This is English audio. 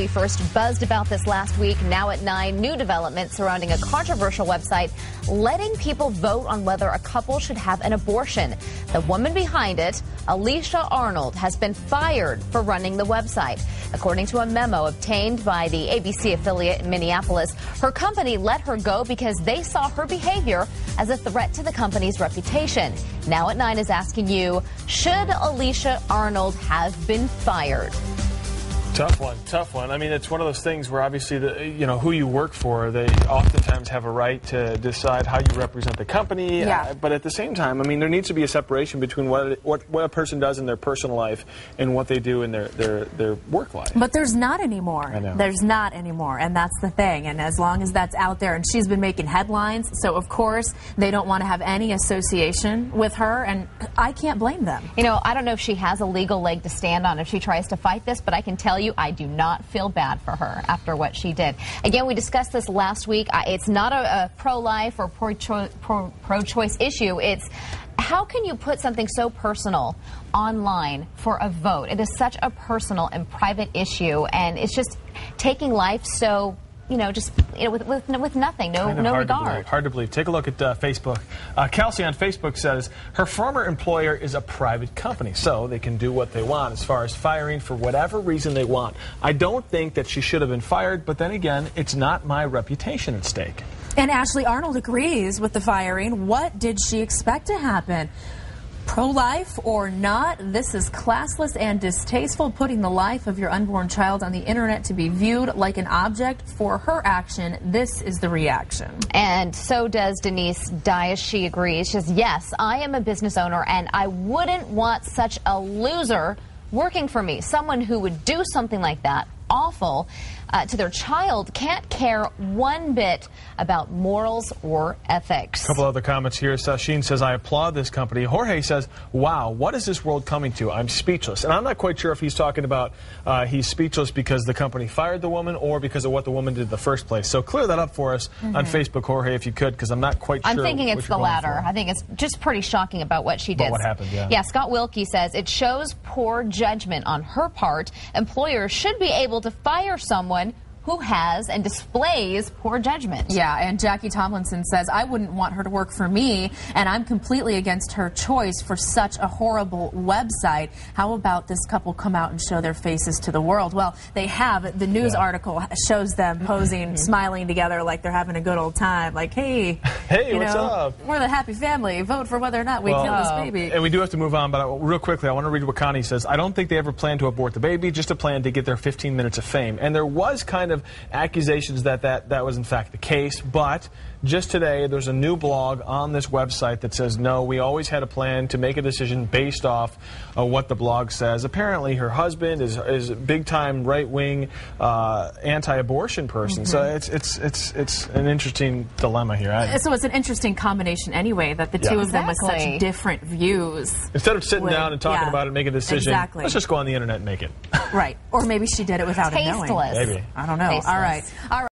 We first buzzed about this last week. Now at 9, new developments surrounding a controversial website letting people vote on whether a couple should have an abortion. The woman behind it, Alicia Arnold, has been fired for running the website. According to a memo obtained by the ABC affiliate in Minneapolis, her company let her go because they saw her behavior as a threat to the company's reputation. Now at 9 is asking you, should Alicia Arnold have been fired? Tough one, tough one. I mean, it's one of those things where obviously, who you work for, they oftentimes have a right to decide how you represent the company. Yeah. But at the same time, I mean, there needs to be a separation between what a person does in their personal life and what they do in their work life. But there's not anymore. I know. There's not anymore, and that's the thing. And as long as that's out there, and she's been making headlines, so of course they don't want to have any association with her, and I can't blame them. You know, I don't know if she has a legal leg to stand on if she tries to fight this, but I can tell you, I do not feel bad for her after what she did. Again, we discussed this last week. It's not a pro-life or pro-choice issue. It's how can you put something so personal online for a vote? It is such a personal and private issue, and it's just taking life so, with nothing, no regard. Hard to believe. Take a look at Facebook. Kelsey on Facebook says her former employer is a private company, so they can do what they want as far as firing for whatever reason they want. I don't think that she should have been fired, but then again, it's not my reputation at stake. And Ashley Arnold agrees with the firing. What did she expect to happen? Pro-life or not, this is classless and distasteful, putting the life of your unborn child on the internet to be viewed like an object. For her action, this is the reaction. And so does Denise Dias. She agrees. She says, yes, I am a business owner, and I wouldn't want such a loser working for me. Someone who would do something like that, awful, to their child, can't care one bit about morals or ethics. A couple other comments here. Sasheen says, I applaud this company. Jorge says, wow, what is this world coming to? I'm speechless. And I'm not quite sure if he's talking about he's speechless because the company fired the woman or because of what the woman did in the first place. So clear that up for us on Facebook, Jorge, if you could, because I'm not quite sure. I'm thinking it's the latter. I think it's just pretty shocking about what she did. About what happened, yeah. Yeah, Scott Wilkie says, it shows poor judgment on her part. Employers should be able to fire someone who has and displays poor judgment. Yeah, and Jackie Tomlinson says, I wouldn't want her to work for me, and I'm completely against her choice for such a horrible website. How about this couple come out and show their faces to the world? Well, they have. The news article shows them posing, smiling together like they're having a good old time. Like, hey, what's up? We're the happy family. Vote for whether or not we kill this baby. And we do have to move on, but real quickly, I want to read what Connie says. I don't think they ever planned to abort the baby, just a plan to get their 15 minutes of fame. And there was kind of accusations that was in fact the case, but just today there's a new blog on this website that says no, we always had a plan to make a decision based off what the blog says. Apparently her husband is a big-time right-wing anti-abortion person, so it's an interesting dilemma here. So it's an interesting combination anyway, that the two of them with such different views. Instead of sitting down and talking about it and making a decision, let's just go on the internet and make it. Right. Or maybe she did it without him knowing. Tasteless. Maybe. I don't know. Tasteless. All right.